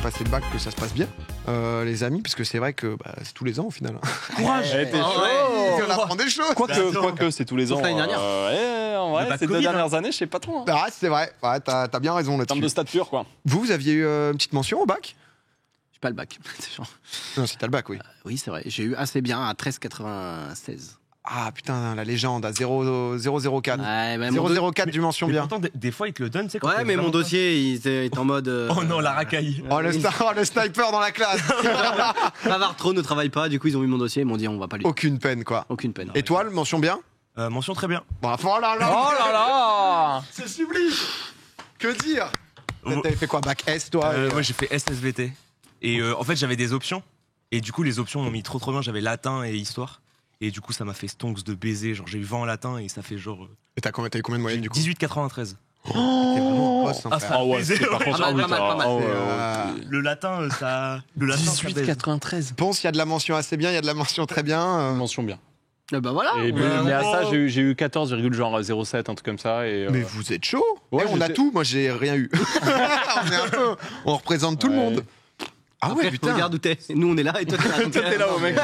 passer le bac, que ça se passe bien, les amis, parce que c'est vrai que c'est tous les ans au final. Courage. On apprend des choses. Quoique c'est tous les ans. Sauf l'année dernière. En vrai, ces 2 dernières années, je sais pas trop. Ah, c'est vrai, ouais, t'as bien raison En là-dessus. termes de stats purs, quoi. Vous aviez eu une petite mention au bac? J'ai pas le bac. C'est genre- Non, c'était le bac, oui. Oui, c'est vrai. J'ai eu assez bien à 13,96. Ah putain, la légende à 004. Ouais, mais mon 004 du mention Mais bien. pourtant, des fois, ils te le donnent, tu sais. quand Ouais, t'es mais mon vraiment dossier, il était en mode. Oh non, la racaille. Oh, le sniper dans la classe. Pavartro ne travaille pas, du coup, ils ont mis mon dossier, ils m'ont dit, on va pas lui. Aucune peine, quoi. Aucune peine. Étoile, mention bien? Mention très bien. Bon, oh là là, Oh là là. c'est sublime. Que dire? Vous- T'avais fait quoi, bac S, toi? Moi, j'ai fait SSVT. Et en fait, j'avais des options. Et du coup, les options m'ont mis trop bien. J'avais latin et histoire. Et du coup, ça m'a fait stonks de baiser. Genre, j'ai eu 20 en latin et ça fait genre. Et t'as eu combien de moyenne, du coup? 18,93. T'es vraiment boss, hein, Ah, frère. ça- Ah ouais, baiser, c'est par ouais. contre. Pas mal, oui, pas mal, pas mal. ah ouais, C'est, ouais. Le latin, ça. Le latin, ça baise. 18,93. Ponce, il y a de la mention assez bien, il y a de la mention très bien. Mention bien. Bah voilà. Et, mais à ça, j'ai eu 14,07, un truc comme ça. Et, Mais vous êtes chaud. Ouais, On a j'étais- tout, moi j'ai rien eu. on représente tout le Ouais. monde. Ah ouais, Après, putain. regarde où t'es. Nous, on est là et toi, t'es là. là, mec.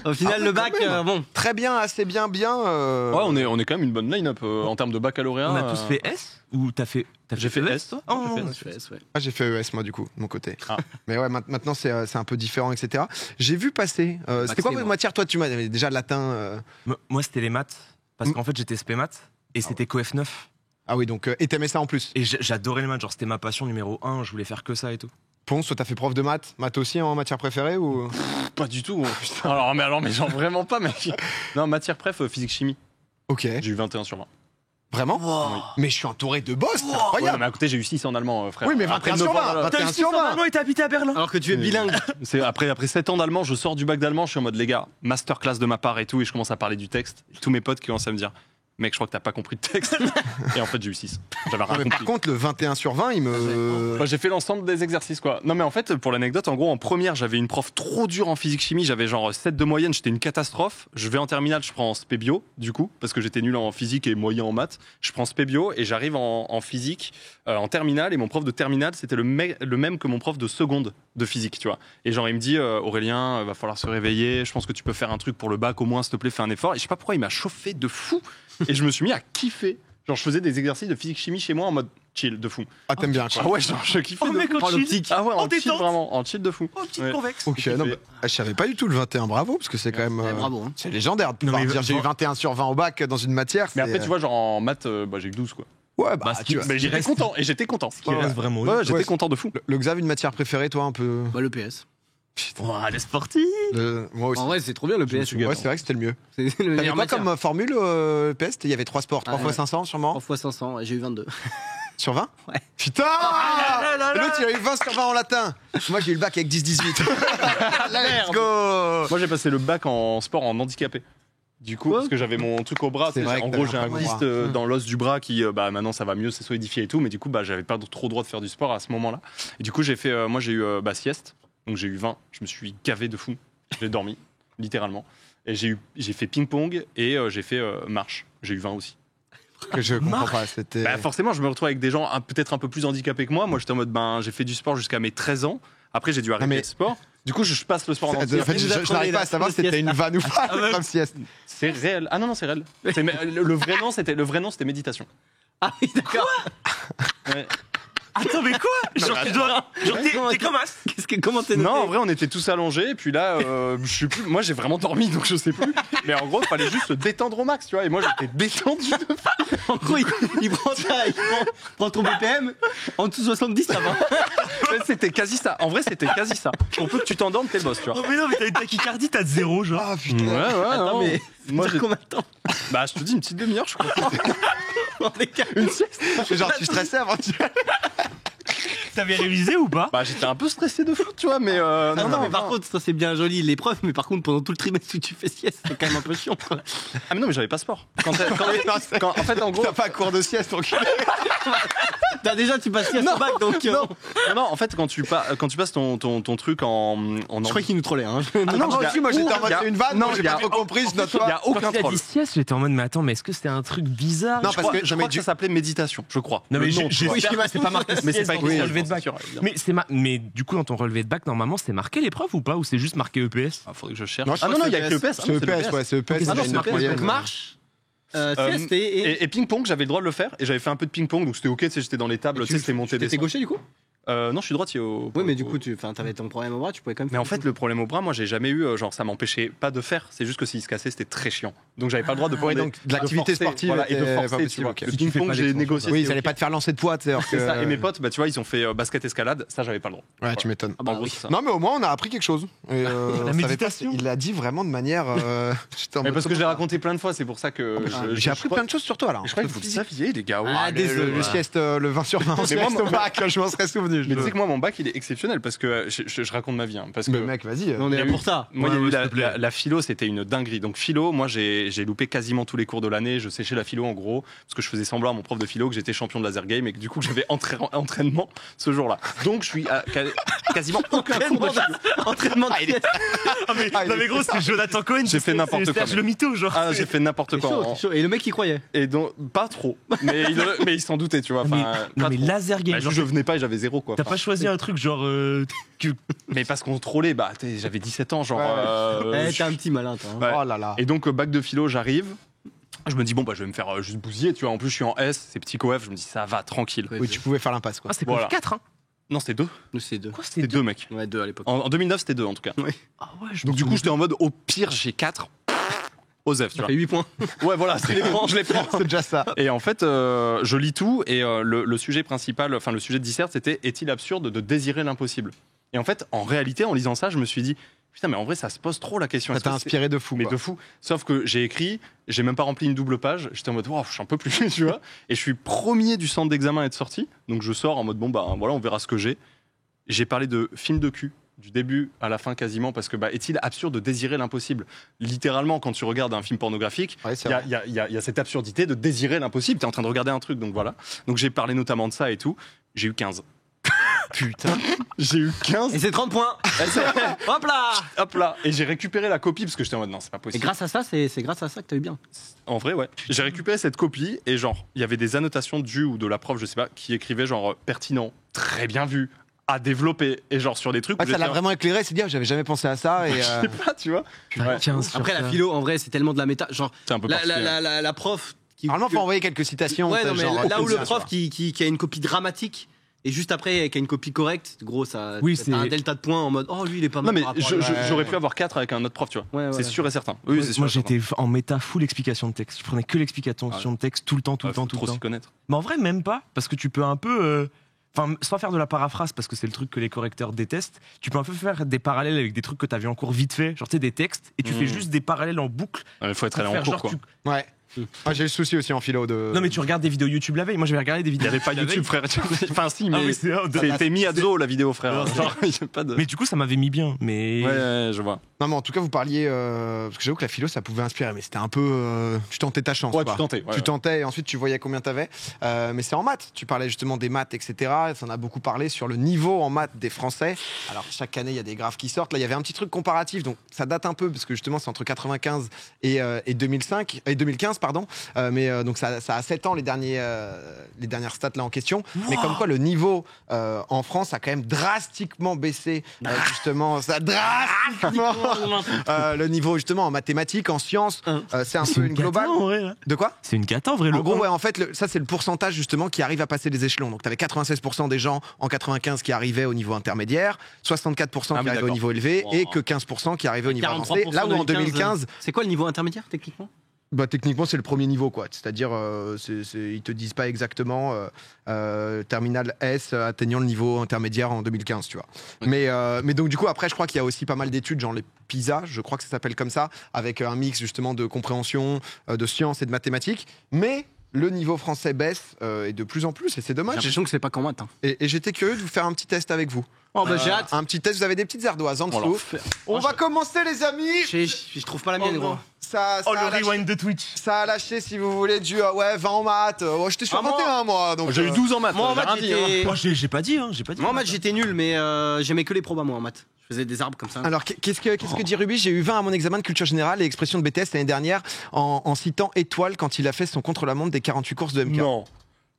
Au final, Ah, le quand bac, même. bon. Très bien, assez bien. Ouais, on est quand même une bonne line-up en termes de baccalauréat. On a tous fait S ou t'as fait. J'ai fait S, toi Oh, J'ai fait non, S. Je fais S, ouais. Ah, j'ai fait ES moi du coup, de mon côté. Ah. Mais ouais, maintenant c'est un peu différent, etc. J'ai vu passer. C'était quoi c'est votre moi. matière? Toi, tu m'as déjà latin. Moi, c'était les maths. Parce Mm. qu'en fait, j'étais spé maths. Et c'était coef 9. Ah oui, donc et t'aimais ça en plus. Et j'adorais les maths. Genre, c'était ma passion numéro 1. Je voulais faire que ça et tout. Ponce, toi, t'as fait prof de maths, maths aussi en matière préférée ou? Pas du tout. Mais genre vraiment pas, mec. Non, matière préf, physique-chimie. Ok. J'ai eu 21 sur 20. Vraiment? Wow. Mais je suis entouré de boss, c'est Ouais, incroyable. mais à côté, j'ai eu 6 en allemand, frère. Oui, mais Après 21 sur 9 ans, 20. là, 21 sur 20. et t'as habité à Berlin. Alors que tu es bilingue. C'est après 7 ans d'allemand, je sors du bac d'allemand, je suis en mode les gars, masterclass de ma part et tout, et je commence à parler du texte. Tous mes potes qui commencent à me dire, mec, je crois que t'as pas compris le texte. Et en fait, j'ai eu 6. J'avais rien Ouais, mais par compris. contre, le 21 sur 20, il me. Moi, j'ai fait l'ensemble des exercices, quoi. Non, mais en fait, pour l'anecdote, en gros, en première, j'avais une prof trop dure en physique-chimie, j'avais genre 7 de moyenne, j'étais une catastrophe. Je vais en terminale, je prends spé bio, du coup, parce que j'étais nul en physique et moyen en maths. Je prends spé bio et j'arrive en physique en terminale, et mon prof de terminale, c'était le même que mon prof de seconde de physique, tu vois. Et genre, il me dit, Aurélien, va falloir se réveiller, je pense que tu peux faire un truc pour le bac, au moins, s'il te plaît, fais un effort. Et je sais pas pourquoi, il m'a chauffé de fou. Et je me suis mis à kiffer. Genre, je faisais des exercices de physique-chimie chez moi en mode chill de fou. Ah, t'aimes bien quoi. Ah ouais, genre, je kiffais Oh, de mec, fou. en chill. l'optique. Ah ouais, En en chill, détente. vraiment, en chill de fou. Oh, petite Ouais. convexe. Ok, non, bah, je savais pas du tout le 21, bravo, parce que c'est quand même. Bravo. Hein. C'est légendaire de Non, pouvoir mais dire j'ai eu vraiment- 21 sur 20 au bac dans une matière. Mais c'est- après, tu vois, genre en maths, j'ai eu 12, quoi. Ouais, Bah, ce qui- tu vois. Mais j'étais reste- content, et j'étais content. Qui reste vraiment. Ouais, j'étais Ouais. content de fou. Le Xav, une matière préférée, toi, un peu. Bah, le PS. Ouah, les sportifs. Moi aussi. En vrai, c'est trop bien le Je me PS. suis Ouais, c'est vrai que c'était le mieux. C'est le T'avais meilleur quoi matière. comme formule PS? Il y avait 3 sports, 3 Ah, fois ouais. 500 sûrement 3 fois 500, et j'ai eu 22. sur 20. Ouais. Putain là là. L'autre il a eu 20 sur 20 en latin. Moi j'ai eu le bac avec 10-18. Let's go. Moi, j'ai passé le bac en sport en handicapé. Du coup, Quoi parce que j'avais mon truc au bras, C'est vrai en que gros t'avais j'ai un un peu le kyste bras. dans l'os du bras qui, maintenant ça va mieux, c'est solidifié et tout, mais du coup j'avais pas trop droit de faire du sport à ce moment-là. Et du coup j'ai fait, moi j'ai eu sieste, donc j'ai eu 20, je me suis gavé de fou, j'ai dormi, littéralement. Et j'ai fait ping-pong et j'ai fait marche, j'ai eu 20 aussi. Que je comprends pas, c'était. Bah, forcément, je me retrouve avec des gens peut-être un peu plus handicapés que moi. Moi j'étais en mode, j'ai fait du sport jusqu'à mes 13 ans, après j'ai dû arrêter mais- le sport. Du coup je passe le sport en En entier. fait, je n'arrive pas à savoir si c'était une vanne ou pas, le comme sieste. C'est réel. Ah non, c'est réel. Le vrai nom c'était méditation. Ah oui, d'accord. Ouais. Attends, mais quoi? Genre, tu dois. Genre, t'es comme As. Comment t'es noté? Non, en vrai, on était tous allongés, et puis là, je sais plus. Moi, j'ai vraiment dormi, donc je sais plus. Mais en gros, il fallait juste se détendre au max, tu vois. Et moi, j'étais détendu. En gros, il prend ça, prend ton BPM, en dessous de 70, ça va. C'était quasi ça. En vrai, c'était quasi ça. Pour peu que tu t'endormes, t'es le boss, tu vois. Oh, mais non, mais t'as une tachycardie, t'as de 0, genre. Ah putain. Attends, mais moi, ça fait combien de temps? bah, je te dis une petite demi-heure, je crois. Une sieste. Genre tu stressais avant de. T'avais révisé ou pas? Bah, j'étais un peu stressé de fou, tu vois, mais Non, mais par contre, ça c'est bien joli l'épreuve, mais par contre, pendant tout le trimestre où tu fais sieste, c'est quand même un peu chiant. Quoi. Ah, mais non, mais j'avais pas sport. En fait, en gros, T'as pas cours de sieste, donc. Déjà, tu passes à ton bac, donc. Non, en fait, quand tu passes ton truc en. Je croyais qu'il nous trollait. Hein. Non, moi aussi, moi j'étais en mode c'est une vanne, Non, j'ai pas trop compris ce Il y a Quand aucun il a troll. dit sieste, j'étais en mode, mais attends, mais est-ce que c'était un truc bizarre? Non, Je parce crois, que je crois que ça s'appelait méditation, je crois. Non, mais Le nom, tu vois. c'est pas marqué. Mais c'est pas sur écrit le relevé de bac. sûr, évidemment. Mais du coup, dans ton relevé de bac, normalement, c'est marqué l'épreuve ou pas? Ou c'est juste marqué EPS? Ah, faudrait que je cherche. Non, je Ah crois non, que il y a que l'EPS. C'est EPS, ouais, c'est EPS. Ah non, c'est c'est une EPS, moyenne. Donc, marche, sieste et. Et ping-pong, j'avais le droit de le faire. Et j'avais fait un peu de ping-pong, donc c'était ok, tu sais, j'étais dans les tables, tu sais, c'était monté T'étais descendre. gaucher du coup? Non, je suis droitier Oui, mais du coup, t'avais ton problème au bras, tu pouvais quand même. Mais en fait, le problème au bras, moi, j'ai jamais eu, genre, ça m'empêchait pas de faire. C'est juste que s'il se cassait, c'était très chiant. Donc, j'avais pas le droit de. Ouais, donc de l'activité forcer, sportive voilà, et de était pas forcer, tu possible, vois. ok. Le Si tu fais ping-pong, pas j'ai d'extension, négocié. Oui, ils c'était allaient ok. pas te faire lancer de poids, tu sais. alors C'est que- ça. Et mes potes, bah, tu vois, ils ont fait basket escalade. Ça, j'avais pas le droit. Ouais, tu m'étonnes. Ah bah En gros, oui. c'est ça. Non, mais au moins, on a appris quelque chose. Et, La on savait pas, méditation. il l'a dit vraiment de manière. J'étais en Mais mode, parce que je l'ai comment raconté plein de fois, c'est pour ça que. J'ai appris plein de choses sur toi là. Je crois que vous le saviez, les gars. Ah, Ouais. désolé. Le sieste, le 20 sur 20 en Mais sieste moi, au bac, je m'en serais souvenu. Mais tu sais que moi, mon bac, il est exceptionnel parce que je raconte ma vie. Hein, parce que Mais mec, vas-y. On est là il y a pour ça. moi, il y a Ouais, eu s'il te plaît. la philo, c'était une dinguerie. Donc, philo, moi, j'ai loupé quasiment tous les cours de l'année. Je séchais la philo en gros parce que je faisais semblant à mon prof de philo que j'étais champion de laser game et que du coup, j'avais entraînement ce jour-là. Donc, je suis à quasiment aucun cours de philo. Entraînement de sieste. Non, mais gros, c'est Jonathan Cohen. J'ai fait n'importe quoi, Serge mec. le mytho, genre. Ah, j'ai fait n'importe C'est quoi. chaud, c'est chaud. Et le mec, il croyait. Et donc, pas trop. Mais il s'en doutait, tu vois. Mais, Enfin, non, pas mais trop. laser game. Bah, genre, je venais pas et j'avais zéro, quoi. T'as Enfin, pas choisi un truc genre. Mais parce qu'on trollait, bah, j'avais 17 ans, genre. Ouais. T'es un petit malin, toi. Hein. Ouais. Oh là là. Et donc, bac de philo, j'arrive. Je me dis, bon, bah, je vais me faire juste bousiller, tu vois. En plus, je suis en S, c'est petit coef. Je me dis, ça va, tranquille. Oui, tu pouvais faire l'impasse quoi. Ah, c'était Voilà. pour 4, hein. Non, c'était 2. Nous, c'est deux. Quoi, C'était 2, mec. Ouais, deux à l'époque. En 2009, c'était 2, en tout cas. Ah ouais, Donc, du coup, j'étais en mode, au pire, j'ai 4. Osef, tu Ça vois. fait 8 points. Ouais, voilà, je les prends. C'est déjà ça. Et en fait, je lis tout et le sujet principal, enfin le sujet de dissert, c'était est-il absurde de désirer l'impossible? Et en fait, en réalité, en lisant ça, je me suis dit putain, mais en vrai, ça se pose trop la question. Ça Est-ce t'a que c'est- inspiré de fou. Mais quoi. de fou. Sauf que j'ai écrit, j'ai même pas rempli une double page. J'étais en mode, wow, je suis un peu plus, tu vois. Et je suis premier du centre d'examen à être sorti. Donc je sors en mode, bon, bah voilà, on verra ce que j'ai. J'ai parlé de film de cul, du début à la fin quasiment, parce que, bah, est-il absurde de désirer l'impossible? Littéralement, quand tu regardes un film pornographique, Ouais, c'est il y a, vrai. il y a- il y a- il y a cette absurdité de désirer l'impossible. T'es en train de regarder un truc, donc voilà. Donc j'ai parlé notamment de ça et tout. J'ai eu 15. Putain. J'ai eu 15. Et c'est 30 points. Hop là. Hop là. Et j'ai récupéré la copie parce que j'étais en mode, non, c'est pas Et possible. grâce à ça, c'est grâce à ça que t'as eu bien. En vrai, ouais. J'ai récupéré cette copie et genre, il y avait des annotations du ou de la prof, je sais pas, qui écrivait genre pertinent, très bien vu, à développer et genre sur des trucs. Ouais, où ça l'a j'étais vraiment éclairé, c'est dire j'avais jamais pensé à ça et je sais pas, tu vois. Ouais. 15 sur Après, la ça. philo, en vrai, c'est tellement de la méta. Genre, C'est un peu la, particulier. la prof. Qui, normalement faut envoyer quelques citations. Ouais, tu sais, non, mais genre, là où comme le ça, prof tu qui a une copie dramatique et juste après qui a une copie correcte, gros, ça. Oui, t'as c'est- un delta de points en mode oh lui il est pas Non, mal. mais par rapport à lui. j'aurais pu avoir 4 avec un autre prof, tu vois. Ouais, ouais, C'est ouais. sûr et certain. Oui, c'est sûr. Moi, et certain. j'étais en méta full explication de texte. Je prenais que l'explication de texte tout le temps, tout le Ouais, temps, faut tout trop le temps. s'y connaître. Mais en vrai, même pas, parce que tu peux un peu. Enfin, sans faire de la paraphrase, parce que c'est le truc que les correcteurs détestent, tu peux un peu faire des parallèles avec des trucs que t'as vu en cours vite fait, genre tu sais, des textes, et tu fais juste des parallèles en boucle. Il faut être pour allé en faire cours, genre, quoi. tu- vois. Ouais. Moi j'ai eu le souci aussi en philo de. Non, mais tu regardes des vidéos YouTube la veille. Moi, j'avais regardé des Il vidéos. n'y avait pas la veille. YouTube, frère. Enfin, si, Ah mais oui, c'est c'était mis à dos la vidéo, frère. Genre, il y a pas de. Mais du coup, ça m'avait mis bien. Mais. Ouais, ouais, je vois. Non mais en tout cas vous parliez parce que j'avoue que la philo ça pouvait inspirer, mais c'était un peu tu tentais ta chance. Ouais, quoi. tu tentais. ouais, Tu tentais et ensuite tu voyais combien t'avais. Mais c'est en maths. Tu parlais justement des maths, etc. Ça en a beaucoup parlé sur le niveau en maths des Français. Alors chaque année il y a des graphes qui sortent. Là il y avait un petit truc comparatif, donc ça date un peu parce que justement c'est entre 95 et 2005 et 2015 pardon. Donc ça a 7 ans les dernières stats là en question. Mais comme quoi le niveau en France a quand même drastiquement baissé justement ça drastiquement le niveau justement en mathématiques, en sciences. C'est un peu une globale. En vrai, là. De quoi? C'est une cata en vrai. En le gros, un. ouais, en fait, ça, c'est le pourcentage justement qui arrive à passer les échelons. Donc, tu avais 96% des gens en 95 qui arrivaient au niveau intermédiaire, 64% qui oui, arrivaient au d'accord. niveau élevé et Wow. que 15% qui arrivaient au niveau 43% avancé. Là où en 2015, C'est quoi le niveau intermédiaire techniquement? bah, techniquement, c'est le premier niveau, quoi. C'est-à-dire, ils te disent pas exactement terminal S atteignant le niveau intermédiaire en 2015, tu vois. Ok. Mais donc, du coup, après, je crois qu'il y a aussi pas mal d'études, genre les PISA, je crois que ça s'appelle comme ça, avec un mix justement de compréhension, de sciences et de mathématiques. Mais le niveau français baisse et de plus en plus, et c'est J'ai dommage. l'impression que c'est pas qu'en maths. Hein. Et j'étais curieux de vous faire un petit test avec vous. Oh bah j'ai hâte. Un petit test, vous avez des petites ardoises en Oh, dessous. l'enfer. On va commencer les amis. Je trouve pas la mienne, gros. Ça Oh, le a lâché, rewind de Twitch. ça a lâché si vous voulez du 20 en maths. J'étais sur Ah, moi 21 moi. Donc, J'ai eu 12 en maths. Moi en j'ai maths rien dit, hein. j'étais. Moi, j'ai pas dit, hein. J'ai pas dit. Moi en maths j'étais nul, mais j'aimais que les probas moi en maths. Je faisais des arbres comme ça. Alors, qu'est-ce que dit Ruby? J'ai eu 20 à mon examen de culture générale et expression de BTS l'année dernière en citant Étoile quand il a fait son contre-la-montre des 48 courses de MK. Non.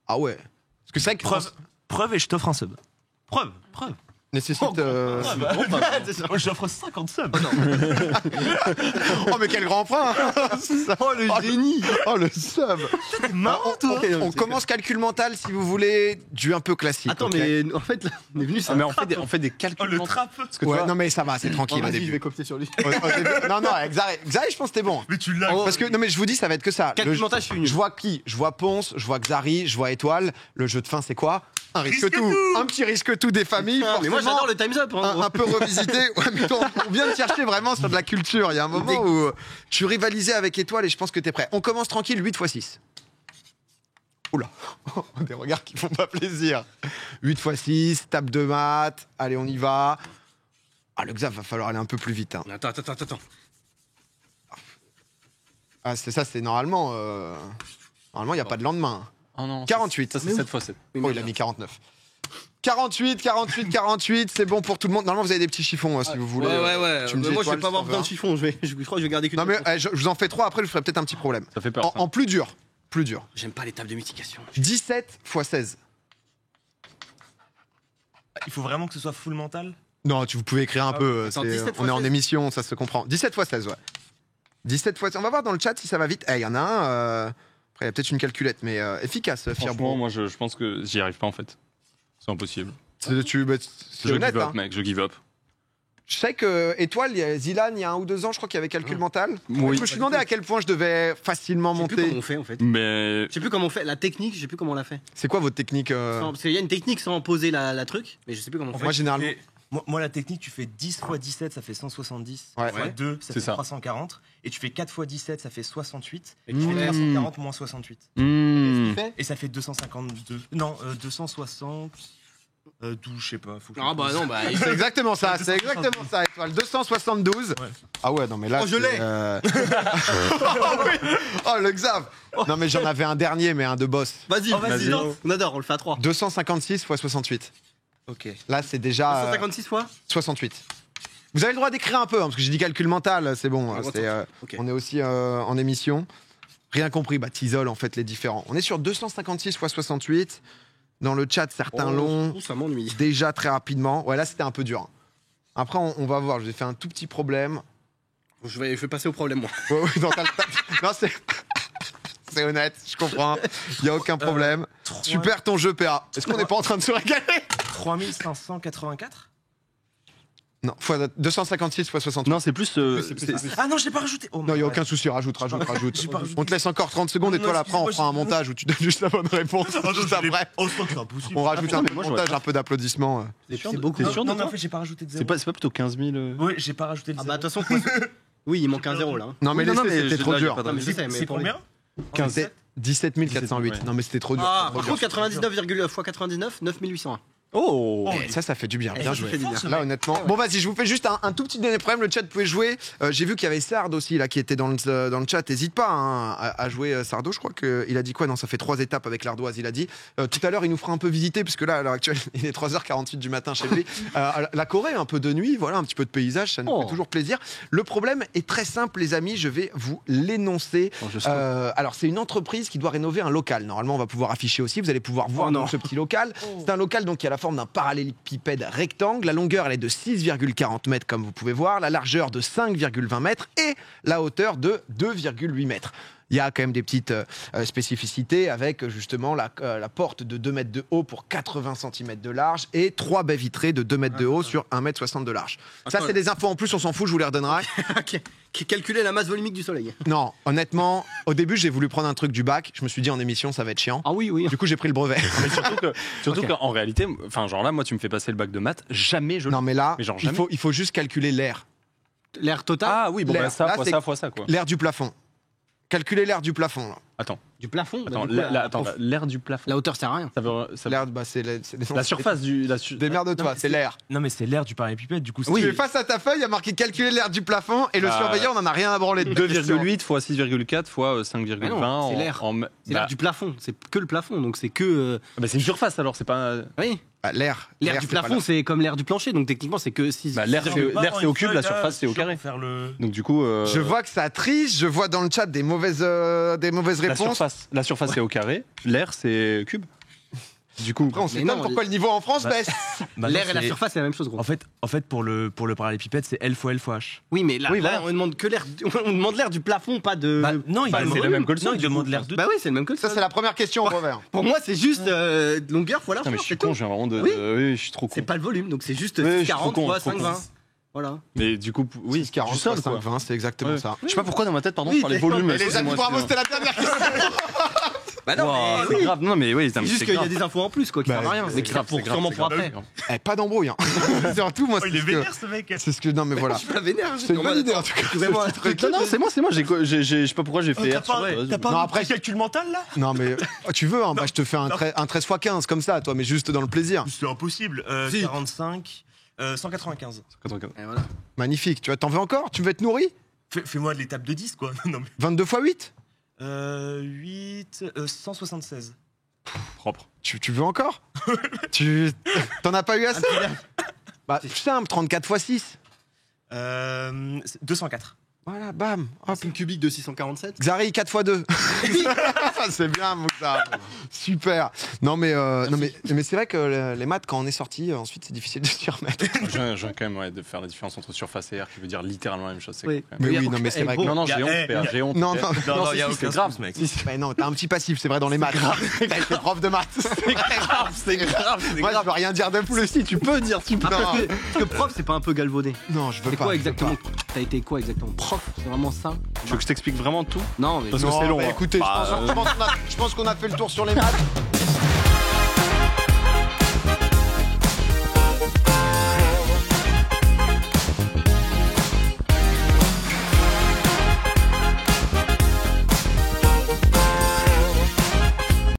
Ah ouais. Parce que c'est vrai que Preuve et je t'offre un sub. Preuve. nécessite. Moi, j'offre 50 subs. Oh, mais quel grand emprunt. Oh le génie. Oh, le sub. Marrant, toi. On commence calcul mental si vous voulez, du un peu classique. Attends, ok mais en fait, là, on est venu ça. Ah, mais on fait des Oh, calculs. le mentaux. trap. Parce que Ouais, toi, non mais ça va, c'est tranquille au Vas-y, je début. vais copier sur lui. Au début. Non, Xari, je pense que t'es bon. Mais tu l'as. Oh, Parce que, non mais je vous dis, ça va être que ça. Calcul Le- mental, je suis nul. Je vois qui? Je vois Ponce, je vois Xari, je vois Étoile. Le jeu de fin, c'est quoi? Un risque Risque tout. tout. Un petit risque tout des familles. Ah, mais moi forcément. j'adore le Time's Up. Hein, Un peu revisité. Ouais, mais on vient de chercher vraiment sur de la culture. Il y a un moment où tu rivalisais avec Étoile et je pense que t'es prêt. On commence tranquille, 8 x 6. Oula, des regards qui font pas plaisir. 8 x 6, table de maths. Allez, on y va. Ah, le Xav, va falloir aller un peu plus vite. Hein. Attends. Ah, c'est ça, c'est normalement. Normalement, il n'y a pas de lendemain. Oh non. 48. Ça, c'est 7 x 7. Oh, il a mis 49. 48, c'est bon pour tout le monde. Normalement, vous avez des petits chiffons si vous voulez. Ouais. Tu me dis Moi je étoile, vais pas avoir si t'en besoin veux de chiffon. Je crois que je vais garder que. Non, mais je vous en fais 3, après, je vous ferai peut-être un petit problème. Ça fait peur. ça. En plus dur. Plus dur. J'aime pas les tables de multiplication. 17 x 16. Il faut vraiment que ce soit full mental. Non, vous pouvez écrire un peu. attends, c'est- 17 on est en 16. émission, ça se comprend. 17 x 16, ouais. 17 x 16. On va voir dans le chat si ça va vite. Il y en a un. Après, il y a peut-être une calculette, mais efficace, Franchement, Firbro. moi, je pense que j'y arrive pas en fait. C'est impossible. C'est Je honnête, give hein. up, mec. Je give up. Je sais que Étoile, il y a Zilan, il y a 1 ou 2 ans, je crois qu'il y avait calcul mental. Oui. Je me suis demandé à quel point je devais facilement Je sais plus comment monter. on fait en fait. Mais Je sais plus comment on fait. La technique, je sais plus comment on l'a fait. C'est quoi votre technique Parce qu'il y a une technique sans poser la truc, mais je sais plus comment on fait. Moi, généralement. Moi, la technique, tu fais 10 x 17, ça fait 170. Ouais. Fois 2, ça C'est fait ça. 340. Et tu fais 4 x 17, ça fait 68. Et Tu fais Mmh. 340 moins 68. Et ça fait 252. Non, 260. 12, je sais pas. Faut que Ah bah non, bah. C'est exactement ça, c'est exactement ça, Étoile. 272. Ouais. Ah ouais, non mais là. Oh, je c'est, l'ai. Oh, oui. Oh, le Xav. Non mais j'en avais un dernier, mais un de boss. Vas-y, Oh, vas-y. on adore, on le fait à 3. 256 x 68. Ok. Là, c'est déjà 156 fois 68. Vous avez le droit d'écrire un peu, hein, parce que j'ai dit calcul mental, c'est bon. Ah, c'est, ok. On est aussi en émission. Rien compris, bah t'isole en fait les différents. On est sur 256 x 68. Dans le chat, certains longs. Ça m'ennuie. Déjà très rapidement. Ouais, là, c'était un peu dur. Après, on va voir. Je vous ai fait un tout petit problème. Je vais passer au problème, moi. Ouais, ouais, non, non, c'est. C'est honnête, je comprends. Il n'y a aucun problème. Super ton jeu, PA. Est-ce qu'on n'est pas en train de se régaler? 3584. Non, 256 x 68. non, c'est plus. Ah non, je l'ai pas rajouté. Oh, Non, il n'y a ouais. aucun souci. Rajoute. J'ai pas rajouté. On te laisse encore 30 secondes et Non, toi, après, on excuse-moi, fera un montage où tu donnes juste la bonne réponse. Oh, non, Juste je l'ai- après. Oh, je crois que c'est impossible. On rajoute pourquoi un mais peu de moi, je montage, vois un peu d'applaudissements. C'est beaucoup. T'es sûr de Non, mais toi en fait, j'ai pas rajouté de C'est 0. pas plutôt 15 000. Oui, j'ai pas rajouté de Ah 0. bah, de toute façon, oui, il manque un 0 là. hein. Non, mais Non, non, laissez, mais c'était trop là, j'ai dur. pas de- Non, mais je sais, mais C'est pour lui. combien 15. 17 408. Ouais. Non, mais c'était trop dur. Ah, trop par dur. contre, 99, x 99, 9801. Oh Eh, ça fait du bien. Bien ça joué. fait du bien. Là, honnêtement. Bon, vas-y, je vous fais juste un tout petit dernier problème. Le chat, vous pouvez jouer. J'ai vu qu'il y avait Sard aussi, là, qui était dans le chat. N'hésite pas hein, à jouer Sardo. Je crois qu'il a dit quoi? Non, ça fait 3 étapes avec l'ardoise, il a dit. Tout à l'heure, il nous fera un peu visiter, puisque là, à l'heure actuelle, il est 3h48 du matin chez lui. La Corée, un peu de nuit, voilà, un petit peu de paysage, ça nous fait toujours plaisir. Le problème est très simple, les amis. Je vais vous l'énoncer. Alors, c'est une entreprise qui doit rénover un local. Normalement, on va pouvoir afficher aussi. Vous allez pouvoir voir non. donc, ce petit local. C'est un local donc, qui a la forme d'un parallélépipède rectangle. La longueur, elle est de 6,40 mètres, comme vous pouvez voir. La largeur de 5,20 mètres et la hauteur de 2,8 mètres. Il y a quand même des petites spécificités avec justement la porte de 2 mètres de haut pour 80 cm de large et 3 baies vitrées de 2 mètres de haut sur 1 mètre 60 de large. Ça, Attends, c'est des infos en plus, on s'en fout, je vous les redonnerai. Qui calculait la masse volumique du soleil. Non, honnêtement, au début, j'ai voulu prendre un truc du bac. Je me suis dit en émission, ça va être chiant. Ah oui, oui. Du coup, j'ai pris le brevet. Mais surtout Ok. qu'en réalité, enfin, genre là, moi, tu me fais passer le bac de maths, jamais je le. Non, mais là, Mais genre il jamais. faut juste calculer l'air. L'air total. Ah oui, bon, L'air. bah, ça, Là, fois c'est- ça, fois ça, quoi. L'air du plafond. Calculer l'air du plafond. Là. Attends, Du plafond. bah, Attends, du coup, l'air du plafond. la hauteur sert à rien. Ça veut, L'air, bah, c'est la surface du. Démerde-toi, c'est l'air. Non, mais c'est l'air du parallépipède, du coup. Tu es face à ta feuille, il y a marqué calculer l'air du plafond et le surveillant, on en a rien à branler. 2,8 fois 6,4 fois 5,20. Mais non, c'est l'air. C'est l'air du plafond, c'est que le plafond, donc c'est que. Bah, c'est une surface alors, c'est pas. Oui. Bah, l'air. L'air du plafond, c'est comme l'air du plancher, donc techniquement c'est que 6. Bah, l'air c'est au cube, la surface c'est au carré. Donc du coup. Je vois que ça triche, je vois dans le chat des mauvaises réponses. La surface c'est au carré, l'air c'est cube. Du coup. Après, on s'étonne pourquoi le niveau en France baisse. L'air et la surface c'est la même chose, gros. En fait, pour le parallépipède, c'est L fois L fois H. Oui, mais là, voilà. on demande que l'air. On demande l'air du plafond, pas de. Bah, non, c'est le même que le sol. Non, il demande l'air de. Bah oui, c'est le même que le Ça, sol. c'est la première question, Robert. Pour moi, c'est juste longueur fois Putain, mais largeur. je suis con, j'ai vraiment de. Oui. Oui, je suis trop con. C'est pas le volume, donc c'est juste Oui, je suis 40 trop con, fois trop con. 5,20. Voilà. Mais du coup, oui, 40, du sol quoi. 5, 20, c'est exactement Ouais. ça. Je sais pas pourquoi dans ma tête, pardon, Oui, je parlais c'est- volume. Et les amis, excusez-moi, bravo, c'était excusez-moi. la dernière question. Bah non, Wow, mais c'est oui. grave. Non, mais oui, C'est juste qu'il y a des infos en plus, quoi, qui Bah, servent à rien. c'est Mais qui grave, servent c'est grave, sûrement c'est pour grave. après. Pas d'embrouille, hein. Surtout, moi, Il est vénère ce mec. c'est ce que. Non, mais voilà. Je suis pas vénère. C'est une bonne idée, en tout cas. Excusez-moi. Non, non, c'est moi. Je sais pas pourquoi j'ai fait R sur le réseau. Non, après, calcul mental là? non, mais tu veux, hein, bah, je te fais un 13 x 15 comme ça, toi, mais juste dans le plaisir. C'est impossible. Si. 45, 195. Et voilà. Magnifique. Tu vois, t'en veux encore? Tu veux être nourri? Fais-moi de l'étape de 10, quoi. Non, mais. 22 x 8? 8, 176. Propre. Tu veux encore? T'en as pas eu assez? Bah, simple, 34 x 6. 204. Voilà, bam. Hop. Racine cubique de 647. Xari, 4 x 2. C'est bien, Mouktar. Super. Non, mais c'est vrai que les maths, quand on est sorti, ensuite, c'est difficile de s'y remettre. Je viens quand même de faire la différence entre surface et air qui veut dire littéralement la même chose. Oui. Quand même- Mais oui, non, mais c'est vrai que. Non, non, j'ai Y a- honte, PA, j'ai honte. Non, PA. non, Non, il y a si, aucun c'est grave. souci, mec. mais non, t'as un petit passif, c'est vrai, dans les maths. T'as été prof de maths. C'est grave, c'est grave. Moi, je peux rien dire de plus. Si, tu peux dire, tu peux. Ah, parce que prof, c'est pas un peu galvaudé. Non, je veux C'est pas. quoi je veux exactement? pas. T'as été quoi exactement? Prof, c'est vraiment ça? Tu veux que je t'explique vraiment tout? Non, mais. Parce que Non, c'est long. bah, hein. écoutez, Bah, je pense qu'on a fait le tour sur les maths.